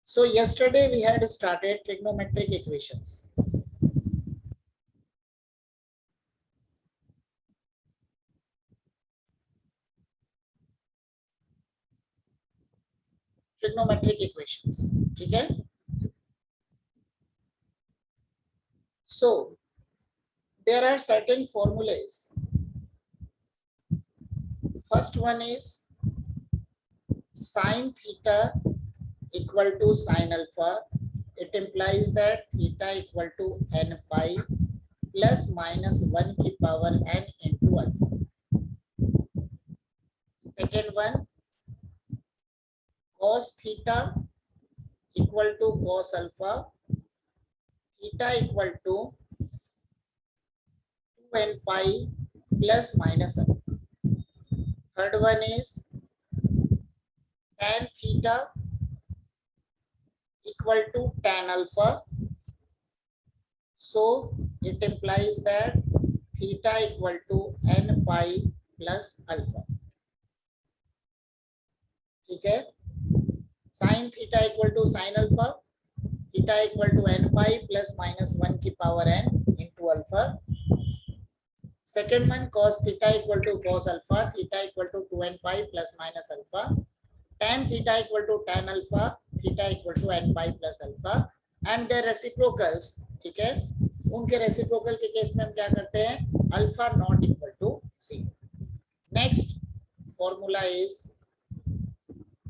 So yesterday we had started trigonometric equations. Trigonometric equations. ठीक है? So there are certain formulas. First one is sine theta equal to sine alpha. It implies that theta equal to n pi plus minus 1 की power n into alpha. Second one, cos theta equal to cos alpha. Theta equal to 2n pi plus minus alpha. Third one is tan theta equal to tan alpha. So it implies that theta equal to n pi plus alpha. ठीक है? Sin theta equal to sin alpha. Theta equal to n pi plus minus 1 की power n into alpha. Second one, cos theta equal to cos alpha. Theta equal to 2n pi plus minus alpha. Tan theta equal to tan alpha. Theta equal to n pi plus alpha. And their reciprocals. ठीक है? उनके reciprocal के case में हम क्या करते हैं? Alpha not equal to 0. Next formula is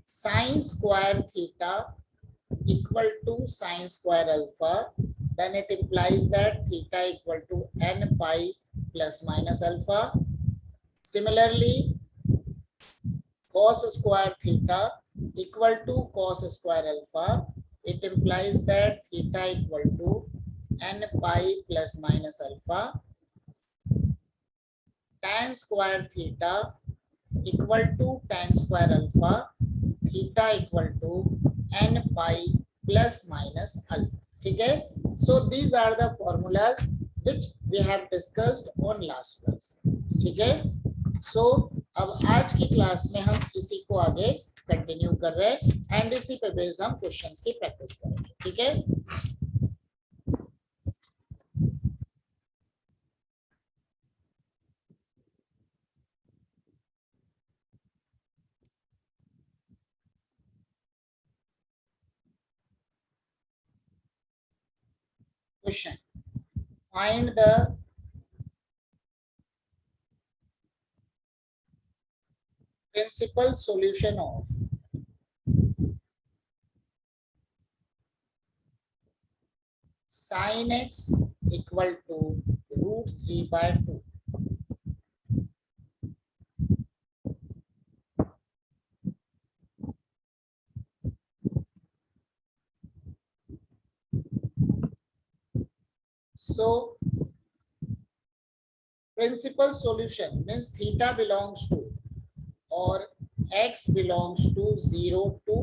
sine square theta equal to sine square alpha, then it implies that theta equal to n pi plus minus alpha. Similarly, cos square theta equal to cos square alpha, it implies that theta equal to n pi plus minus alpha. Tan square theta equal to tan square alpha, theta equal to n pi plus minus alpha. ठीक है? So these are the formulas which we have discussed on last class. ठीक है? So अब आज की class में हम इसी को आगे कंटिन्यू कर रहे हैं एंड इसी पे बेस्ड हम क्वेश्चंस की प्रैक्टिस करेंगे. ठीक है? Question: find the principal solution of sin x equal to root 3 by 2. So principal solution means theta belongs to और x belongs to 0 to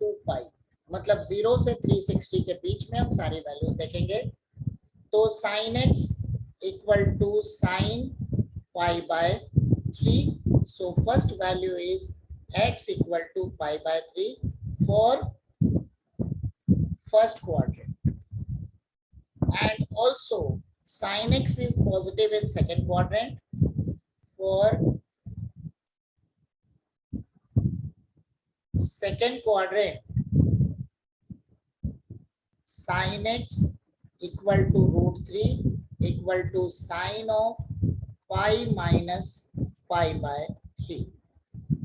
2 pi. मतलब 0 से 360 के बीच में हम सारी वैल्यूज देखेंगे. तो sin x equal to sin pi by 3. So first value is x equal to pi by 3 for first quadrant. And also sin x is positive in second quadrant. For second quadrant, sin x equal to root 3 equal to sine of pi minus pi by 3.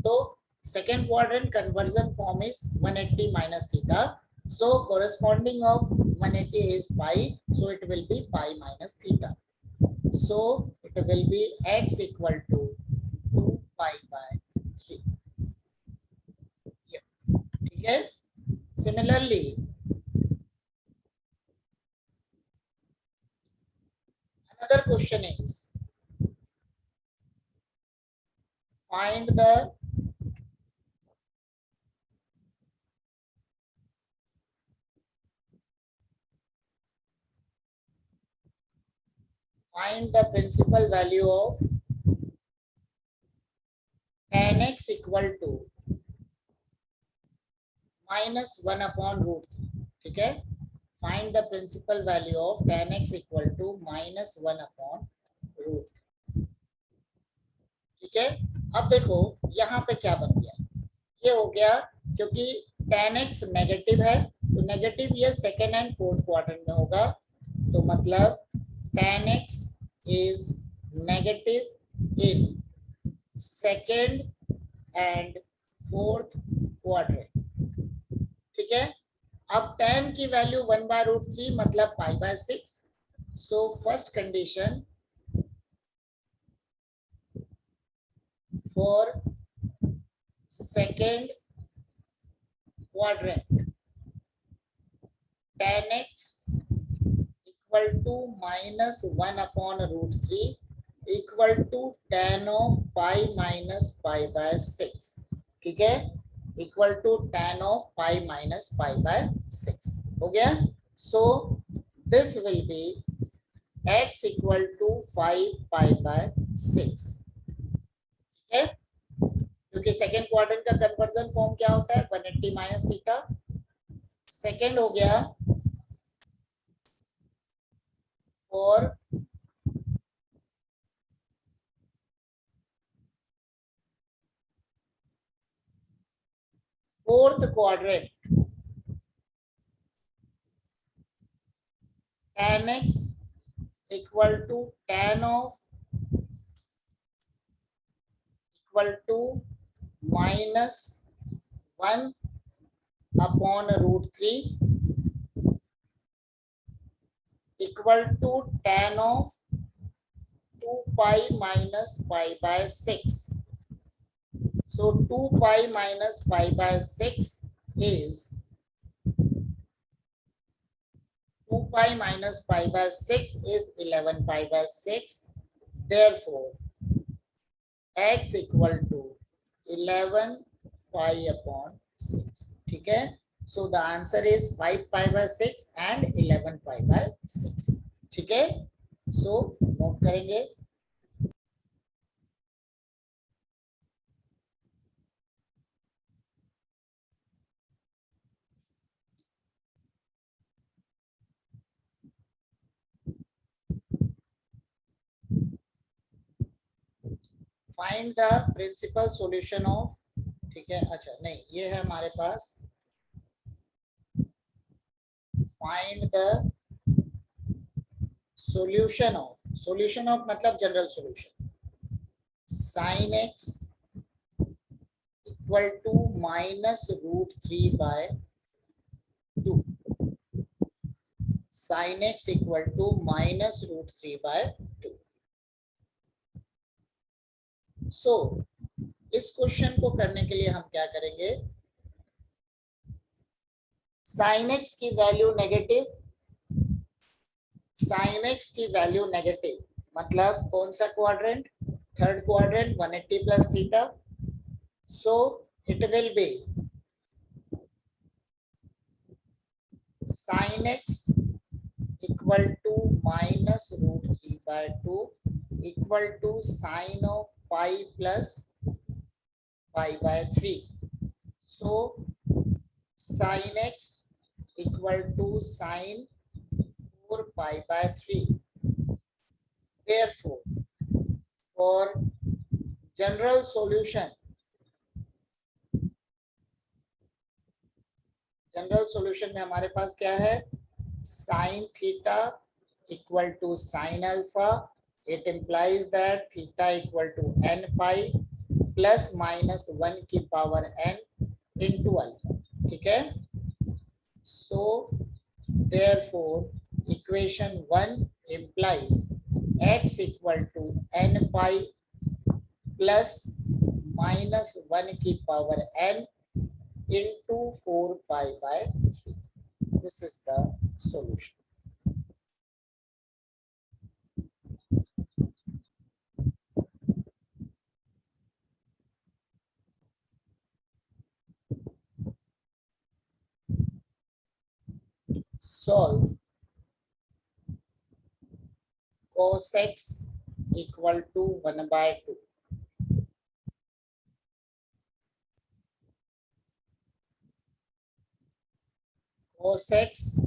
So second quadrant conversion form is 180 minus theta. So corresponding of 180 is pi, so it will be pi minus theta. So it will be x equal to 2 pi by 3. Yeah. ठीक है? Similarly, another question is find the principal value of tan x equal to minus 1/√3, ठीक है। Find the principal value of tan x equal to -1/√3, ठीक है। अब देखो यहाँ पे क्या बन गया, ये हो गया क्योंकि tan x नेगेटिव है, तो नेगेटिव ये सेकेंड एंड फोर्थ क्वाड्रेंट में होगा, तो मतलब tan x is negative in second and fourth quadrant, ठीक है। अब tan की वैल्यू 1/√3 मतलब π/6, so first condition for second quadrant, tan x equal to -1/√3 equal to tan of pi minus π/6, ठीक है, इक्वल टू tan of pi minus π/6 हो गया। So this will be x equal to 5 π/6, ठीक है, क्योंकि सेकेंड क्वाड्रेंट का कन्वर्जन फॉर्म क्या होता है 180 माइनस थीटा। सेकेंड हो गया for fourth quadrant, tan x equal to tan of equal to -1/√3 equal to tan of 2 pi minus π/6. So 2 pi minus π/6 is 2 pi minus π/6 is 11 π/6. Therefore, x equal to 11 pi/6, ठीक है। So the answer is 5 π/6 and 11 π/6, ठीक है। So note करेंगे। Find the principal solution of, ठीक है, अच्छा नहीं ये है हमारे पास, फाइंड द सॉल्यूशन ऑफ मतलब general solution, sin x equal to -√3/2, sin x equal to -√3/2। So इस क्वेश्चन को करने के लिए हम क्या करेंगे, sin x की वैल्यू नेगेटिव, sin x की वैल्यू नेगेटिव मतलब कौन सा quadrant, third quadrant 180 plus theta, so it will be sin x equal to -√3/2 equal to sin of pi plus π/3. So sin x equal to sin 4 π/3. Therefore, for general solution में हमारे पास क्या है, sin theta equal to sin alpha, it implies that theta equal to n pi plus minus 1 की power n into alpha, ठीक है। So therefore equation 1 implies x equal to n pi plus minus 1 की power n into 4 pi/3. This is the solution. Solve cos x equal to 1/2. cos x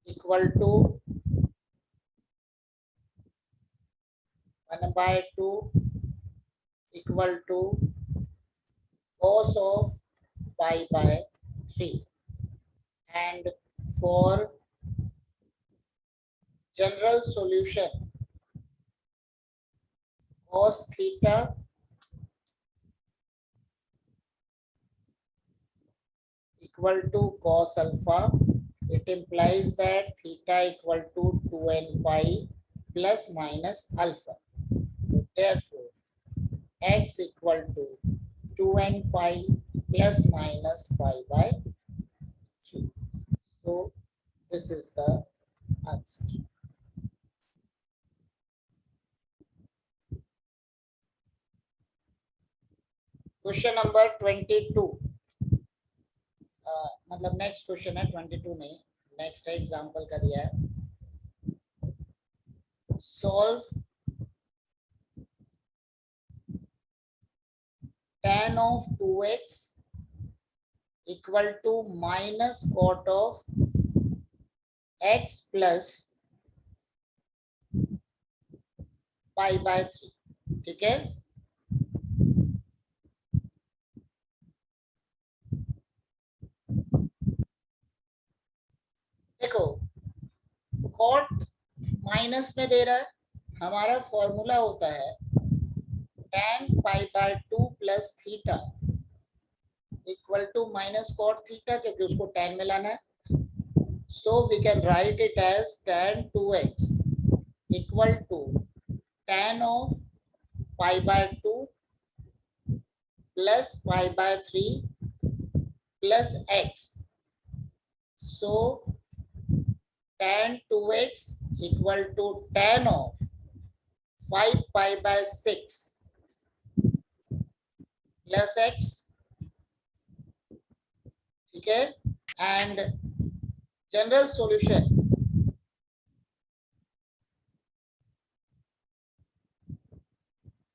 equal to 1 by 2 equal to cos of pi by 3. And for general solution, cos theta equal to cos alpha. It implies that theta equal to 2n pi plus minus alpha. Therefore, x equal to 2n pi plus minus pi by 3. So this is the answer. Question number 22. मतलब next question है 22 नहीं, next है example का दिया है. Solve tan of 2x equal to minus cot of x plus pi by 3. ठीक है, देखो कॉट माइनस में दे रहा है, हमारा फॉर्मूला होता है tan pi by 2 plus theta equal to minus cot theta, क्योंकि उसको tan में लाना है. So we can write it as tan 2x इक्वल टू tan of pi by 2 plus pi by 3 प्लस x. So tan 2x equal to tan of 5 pi by 6 plus x. ठीक है, and general solution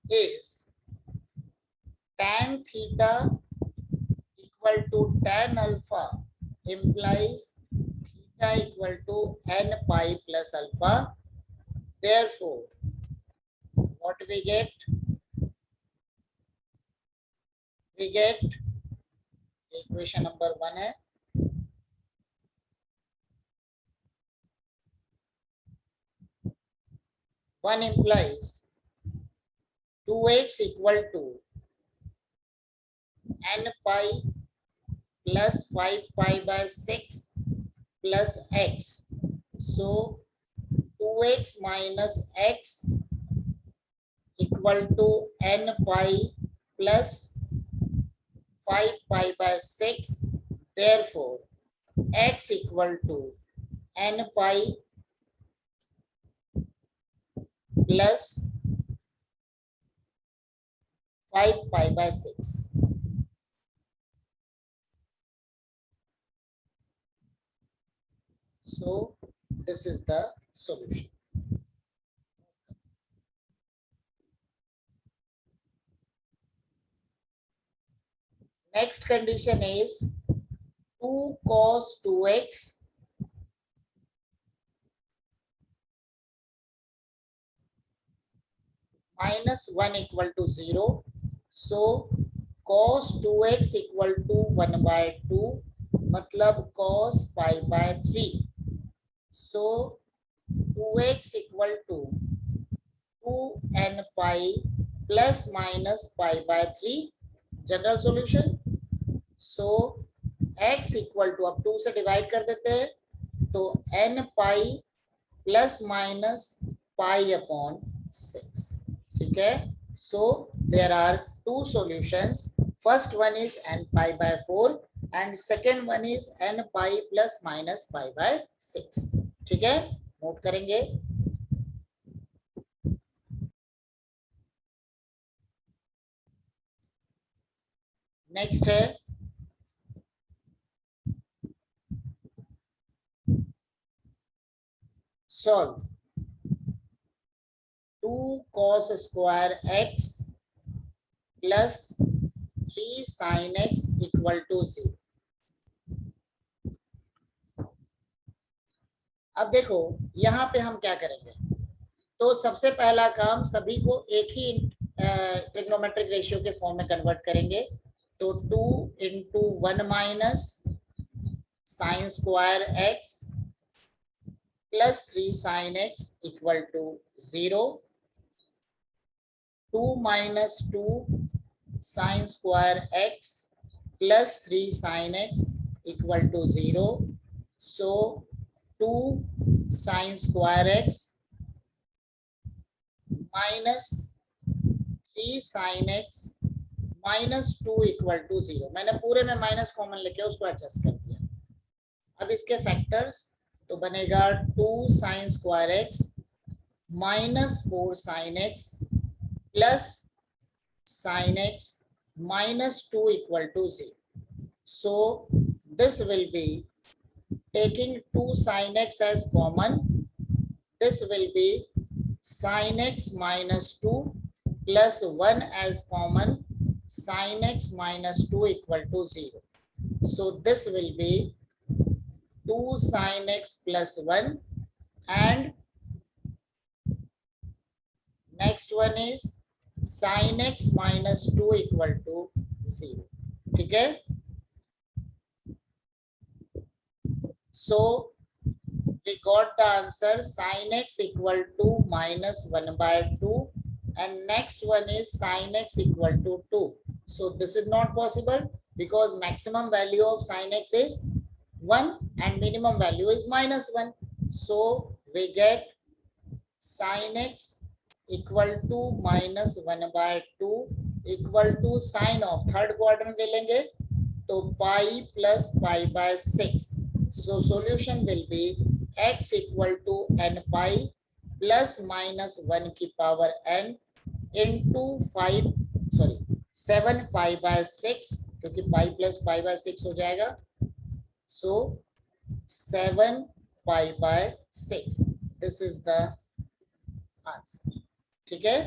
is tan theta equal to tan alpha implies theta equal to n pi plus alpha. Therefore, what we get? We get equation number 1 है. One implies 2x equal to n pi plus 5 pi by 6 plus x. So 2x minus x equal to n pi plus 5 pi by 6. Therefore, x equal to n pi plus 5 pi by 6. So this is the solution. Next condition is 2 cos 2x minus 1 equal to 0. So cos 2x equal to 1 by 2, मतलब cos pi by 3. So 2x equal to 2n pi plus minus pi by 3. General solution. So x equal to, अब 2 से divide कर देते हैं तो n pi plus minus pi upon 6. ठीक है, so there are 2 solutions. First one is n pi by 4 and second one is n pi plus minus pi by 6. ठीक है, नोट करेंगे. नेक्स्ट है solve 2 cos square x plus 3 sin x equal to 0. अब देखो यहाँ पे हम क्या करेंगे, तो सबसे पहला काम सभी को एक ही ट्रिग्नोमेट्रिक रेशियो के फॉर्म में कन्वर्ट करेंगे। तो 2 × 1 - sine square x plus 3 sine x equal to 0। 2 - 2 sine square x plus 3 sine x equal to 0। So 2 sine square x minus 3 sine x -2 equal to 0। मैंने पूरे में माइनस कॉमन लेके उसको adjust कर दिया। अब इसके फैक्टर्स तो बनेगा 2 sine square x -4 sine x plus sine x -2 equal to 0। So this will be, taking 2 sin x as common, this will be sin x -2 plus 1 as common, sin x -2 equal to 0. So this will be 2 sin x plus 1, and next one is sin x -2 equal to 0. ठीक है, so we got the answer sin x equal to -1/2, and next one is sin x equal to 2. So this is not possible because maximum value of sin x is 1 and minimum value is -1. So we get sin x equal to -1/2 equal to sin of, third quadrant ले लेंगे तो pi plus pi by 6. So solution will be x equal to n pi plus minus 1 की power n into 7 pi by 6, क्योंकि pi plus pi by 6 हो जाएगा। So 7 pi by 6, this is the answer. ठीक है,